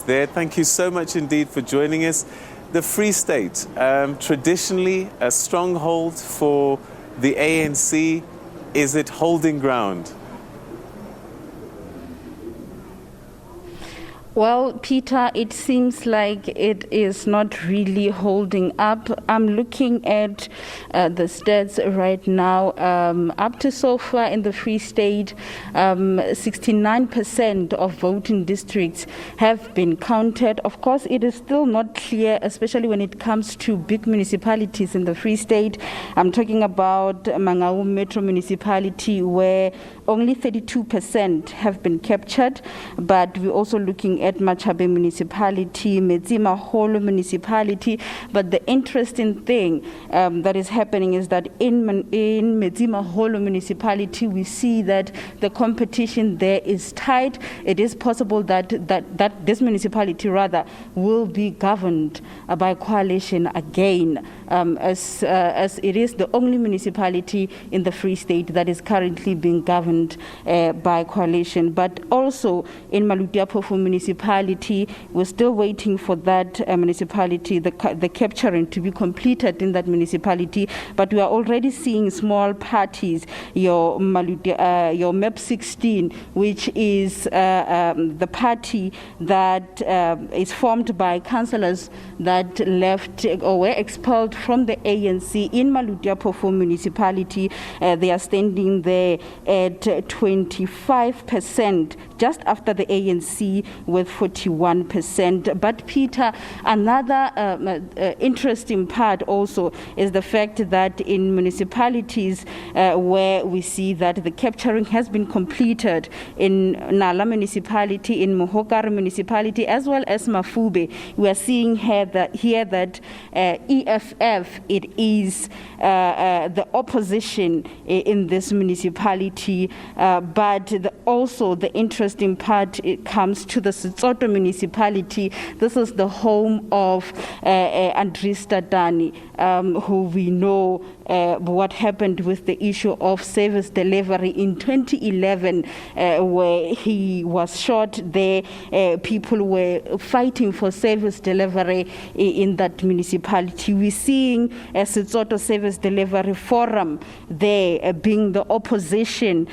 There. Thank you so much indeed for joining us. The Free State, traditionally a stronghold for the ANC, is it holding ground? Well, Peter, it seems like it is not really holding up. I'm looking at the stats right now. Up to so far in the Free State, 69% of voting districts have been counted. Of course, it is still not clear, especially when it comes to big municipalities in the Free State. I'm talking about Mangaung Metro Municipality, where only 32% have been captured, but we're also looking at Machabe Municipality, Metsimaholo Municipality. But the interesting thing that is happening is that in Metsimaholo Municipality, we see that the competition there is tight. It is possible that this municipality rather will be governed by coalition again, as it is the only municipality in the Free State that is currently being governed by coalition. But also in Malutiapofu municipality, we're still waiting for that municipality, the capturing to be completed in that municipality. But we are already seeing small parties, your MAP 16, which is the party that is formed by councillors that left or were expelled from the ANC in Malutiapofu municipality. They are standing there at 25%, just after the ANC with 41%. But Peter, another interesting part also is the fact that in municipalities where we see that the capturing has been completed in Nala municipality, in Mohokar municipality, as well as Mafube, we are seeing here that EFF, it is the opposition in this municipality. But also the interesting part, it comes to the Setsoto municipality. This is the home of Andries Tatani, who we know what happened with the issue of service delivery in 2011, where he was shot there. People were fighting for service delivery in that municipality. We're seeing a Setsoto Service Delivery Forum there being the opposition,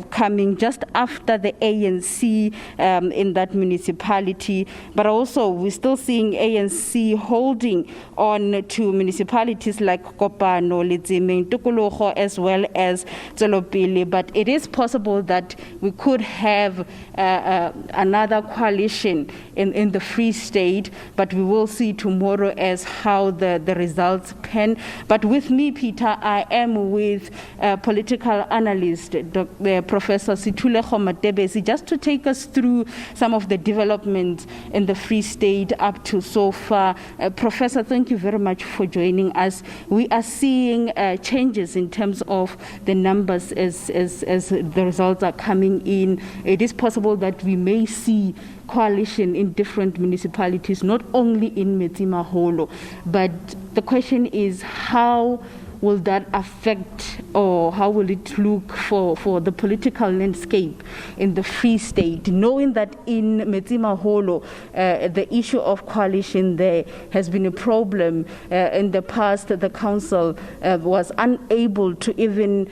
coming just after the ANC in that municipality. But also we're still seeing ANC holding on to municipalities like Kopano, Letseme, Tukologo, as well as Tselopele. But it is possible that we could have another coalition in the Free State, but we will see tomorrow as how the results pan. But with me, Peter, I am with political analyst, Professor Situlego Matebesi, just to take us through some of the developments in the Free State up to so far. Professor, thank you very much for joining us. We are seeing changes in terms of the numbers as the results are coming in. It is possible that we may see coalition in different municipalities, not only in Metsimaholo, but the question is, how will that affect, or how will it look for the political landscape in the Free State, knowing that in Metsimaholo the issue of coalition there has been a problem. In the past, the council was unable to even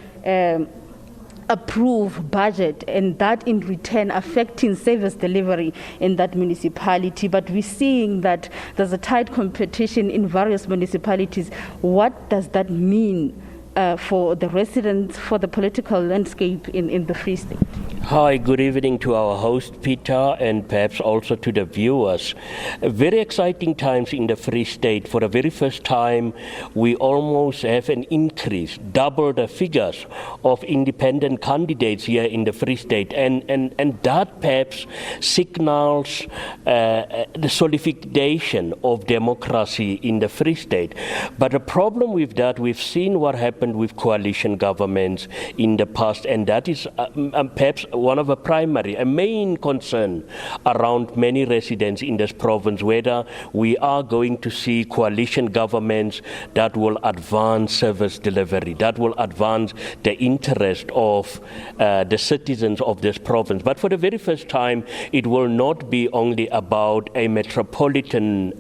approve budget, and that in return affecting service delivery in that municipality. But we're seeing that there's a tight competition in various municipalities. What does that mean for the residents, for the political landscape in the Free State? Hi, good evening to our host, Peter, and perhaps also to the viewers. Very exciting times in the Free State. For the very first time, we almost have an increase, double the figures of independent candidates here in the Free State. And that perhaps signals the solidification of democracy in the Free State. But the problem with that, we've seen what happened with coalition governments in the past, and that is perhaps one of a main concern around many residents in this province, whether we are going to see coalition governments that will advance service delivery, that will advance the interest of the citizens of this province. But for the very first time, it will not be only about a metropolitan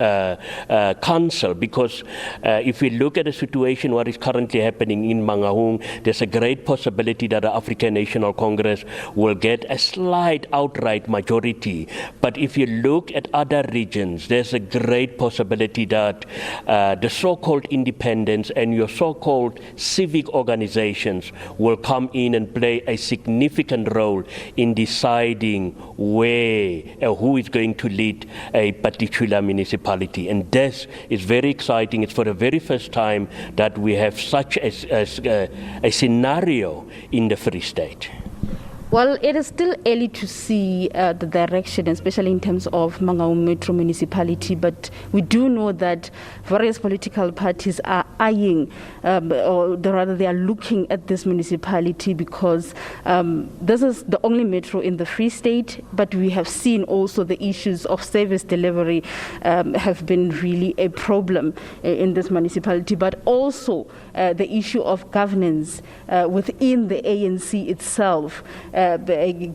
council, because if we look at the situation what is currently happening in Mangaung, there's a great possibility that the African National Congress will get a slight outright majority. But if you look at other regions, there's a great possibility that the so-called independents and your so-called civic organizations will come in and play a significant role in deciding where who is going to lead a particular municipality. And this is very exciting. It's for the very first time that we have such a scenario in the Free State. Well, it is still early to see the direction, especially in terms of Mangaung Metro Municipality, but we do know that various political parties are eyeing, or rather they are looking at this municipality because this is the only metro in the Free State, but we have seen also the issues of service delivery have been really a problem in this municipality, but also the issue of governance within the ANC itself.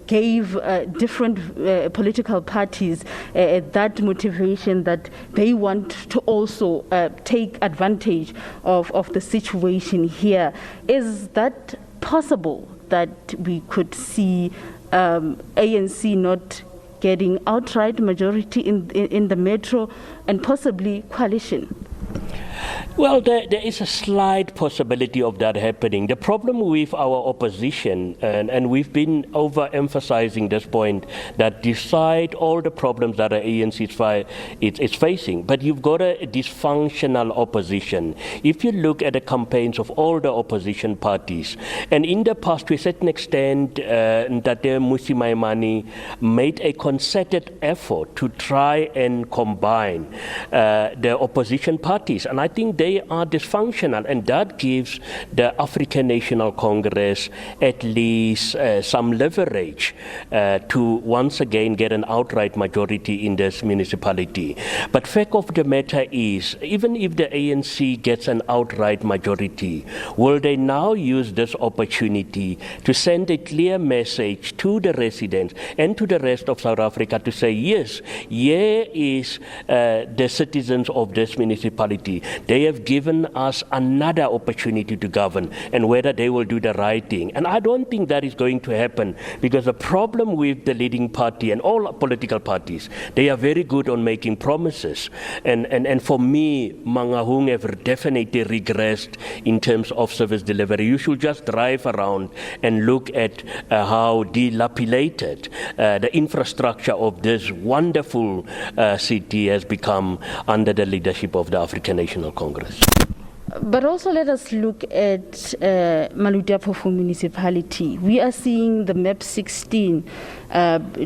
Gave different political parties that motivation that they want to also take advantage of the situation here. Is that possible that we could see ANC not getting outright majority in the metro and possibly coalition? Well, there is a slight possibility of that happening. The problem with our opposition, and we've been overemphasizing this point, that despite all the problems that the ANC is facing, but you've got a dysfunctional opposition. If you look at the campaigns of all the opposition parties, and in the past, to a certain extent, Ntate Mmusi Maimane made a concerted effort to try and combine the opposition parties. And I think they are dysfunctional, and that gives the African National Congress at least some leverage to once again get an outright majority in this municipality. But fact of the matter is, even if the ANC gets an outright majority, will they now use this opportunity to send a clear message to the residents and to the rest of South Africa to say, yes, here is the citizens of this municipality. They have given us another opportunity to govern, and whether they will do the right thing. And I don't think that is going to happen, because the problem with the leading party and all political parties, they are very good on making promises. And for me, Mangaung have definitely regressed in terms of service delivery. You should just drive around and look at how dilapidated the infrastructure of this wonderful city has become under the leadership of the African National Congress. But also let us look at Maluti-Aphofu municipality. We are seeing the MAP 16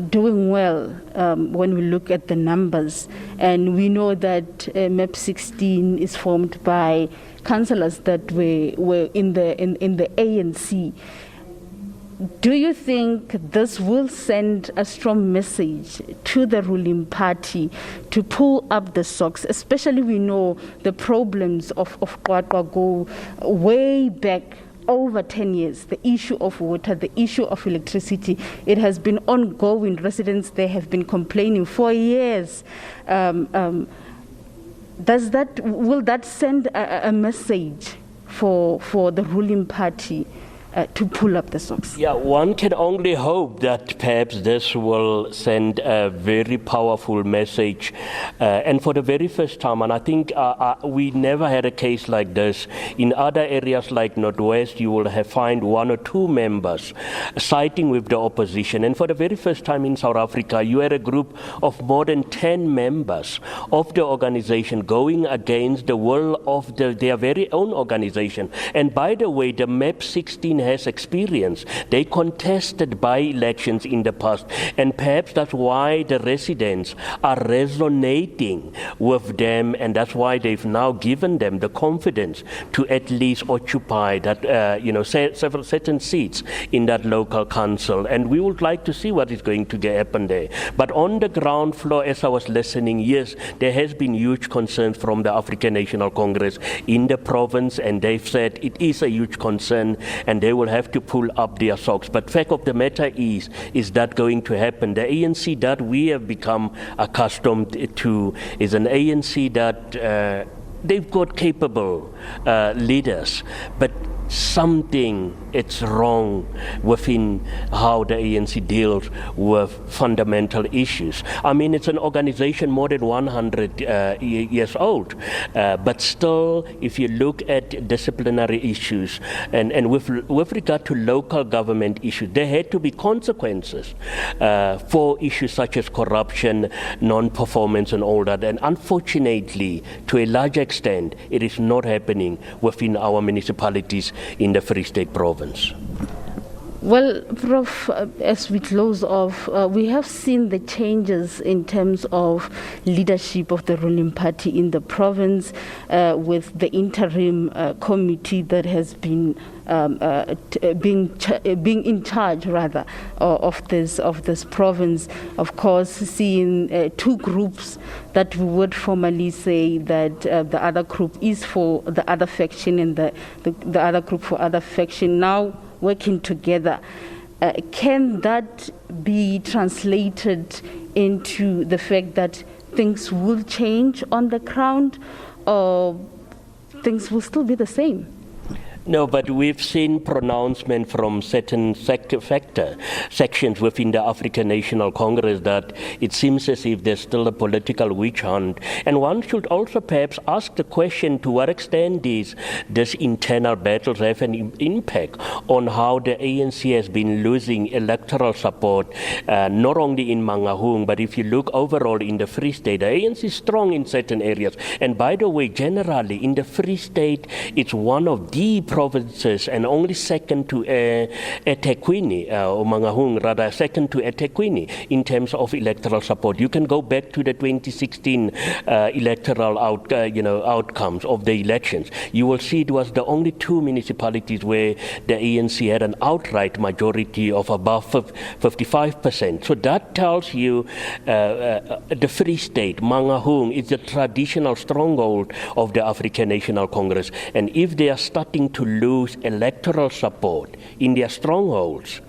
doing well when we look at the numbers. And we know that MAP 16 is formed by councillors that were in the ANC. Do you think this will send a strong message to the ruling party to pull up the socks? Especially we know the problems of Kwatwa go way back over 10 years. The issue of water, the issue of electricity, it has been ongoing. Residents, they have been complaining for years. Will that send a message for the ruling party to pull up the socks? Yeah, one can only hope that perhaps this will send a very powerful message. And for the very first time, and I think we never had a case like this. In other areas like Northwest, you will find one or two members siding with the opposition. And for the very first time in South Africa, you had a group of more than 10 members of the organization going against the will of their very own organization. And by the way, the MAP 16 has experience. They contested by-elections in the past, and perhaps that's why the residents are resonating with them, and that's why they've now given them the confidence to at least occupy that, several certain seats in that local council. And we would like to see what is going to happen there. But on the ground floor, as I was listening, yes, there has been huge concerns from the African National Congress in the province, and they've said it is a huge concern and they will have to pull up their socks. But fact of the matter is that going to happen? The ANC that we have become accustomed to is an ANC that they've got capable leaders, but something it's wrong within how the ANC deals with fundamental issues. I mean, it's an organization more than 100 years old, but still, if you look at disciplinary issues and with regard to local government issues, there had to be consequences for issues such as corruption, non-performance and all that. And unfortunately, to a large extent, it is not happening within our municipalities in the Free State province. Well, Prof, as we close off, we have seen the changes in terms of leadership of the ruling party in the province, with the interim committee that has been being in charge, rather, of this province. Of course, seeing two groups that we would formally say that the other group is for the other faction and the other group for other faction now working together. Can that be translated into the fact that things will change on the ground, or things will still be the same? No, but we've seen pronouncement from certain sections within the African National Congress that it seems as if there's still a political witch hunt. And one should also perhaps ask the question, to what extent these internal battles have an impact on how the ANC has been losing electoral support, not only in Mangaung, but if you look overall in the Free State, the ANC is strong in certain areas. And by the way, generally in the Free State, it's one of the provinces and only second to eThekwini, or Mangaung rather, second to eThekwini in terms of electoral support. You can go back to the 2016 electoral outcomes of the elections. You will see it was the only two municipalities where the ANC had an outright majority of above 55%. So that tells you the Free State, Mangaung, is the traditional stronghold of the African National Congress. And if they are starting to lose electoral support in their strongholds,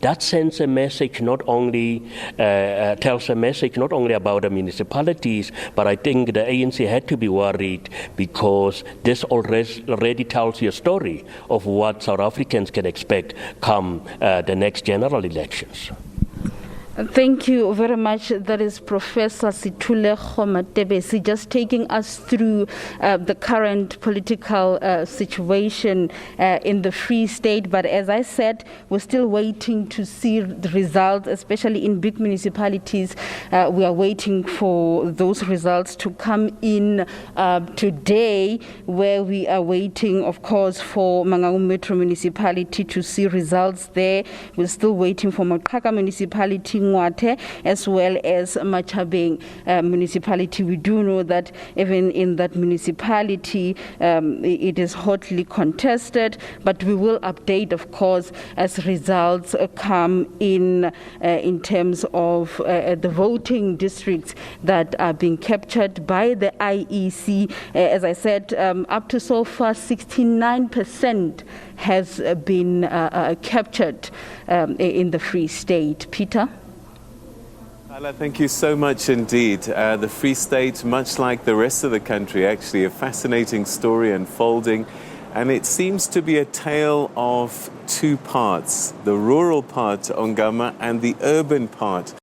that sends a message tells a message not only about the municipalities, but I think the ANC had to be worried because this already tells you a story of what South Africans can expect come the next general elections. Thank you very much. That is Professor Situle Khomatebesi, just taking us through the current political situation in the Free State. But as I said, we're still waiting to see the results, especially in big municipalities. We are waiting for those results to come in today, where we are waiting, of course, for Mangaung Metro Municipality to see results there. We're still waiting for Makaka Municipality, as well as Machabeng municipality. We do know that even in that municipality, it is hotly contested, but we will update, of course, as results come in terms of the voting districts that are being captured by the IEC. As I said, up to so far, 69% has been captured in the Free State. Peter? Thank you so much indeed. The Free State, much like the rest of the country, actually a fascinating story unfolding, and it seems to be a tale of two parts, the rural part, Ongama, and the urban part.